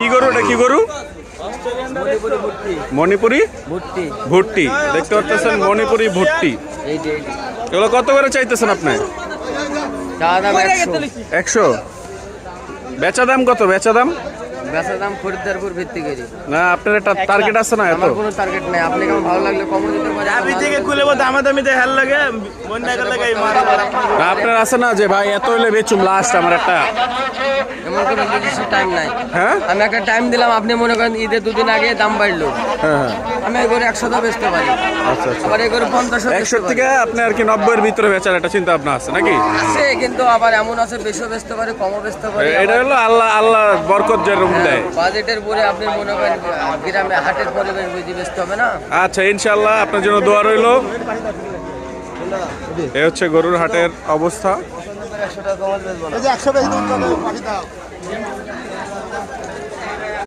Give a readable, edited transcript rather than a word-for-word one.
কি গরু এটা, কি গরু? মণিপুরি ভুট্টি। দেখতে পাচ্ছেন মণিপুরি ভুট্টি। এগুলো কত করে চাইতেছেন আপনি? 100। বেচা দাম কত? বেচা দাম খরিদ্দার উপর ভিত্তি করি না, আপনার একটা টার্গেট আছে না? এত কোনো টার্গেট নাই। আপনি কেমন ভালো লাগলে কম দিতে পারেন। আপনি থেকে খুলে বলতে দামাদামি দেয় হেল লাগে বন্যা করে লাগে না, আপনার আছে না যে ভাই এত হলে বেচুম লাস্ট আমার একটা? এমন কোনো নির্দিষ্ট টাইম নাই। হ্যাঁ, আমি একটা টাইম দিলাম, আপনি মনে করেন ঈদের 2 দিন আগে দাম বাড়লো, হ্যাঁ, আমি এগুলো 100 বেচতে পারি। আচ্ছা আচ্ছা। আবার এগুলো 50 100 থেকে আপনি আর কি 90 এর ভিতরে বেচার একটা চিন্তা ভাবনা আছে নাকি? আছে, কিন্তু আবার এমন আছে বেশিও বেচতে পারে, কমও বেচতে পারে। এটা হলো আল্লাহ বরকত যেরকম দেয়। বাজেটের পরে আপনি মনে করেন গ্রামে হাটের পরিবেশ বুঝে বেচতে হবে না। আচ্ছা, ইনশাআল্লাহ আপনার জন্য দোয়া রইল। এ হচ্ছে গরুর হাটের অবস্থা। 100 টাকা কমাতে বেচবো না।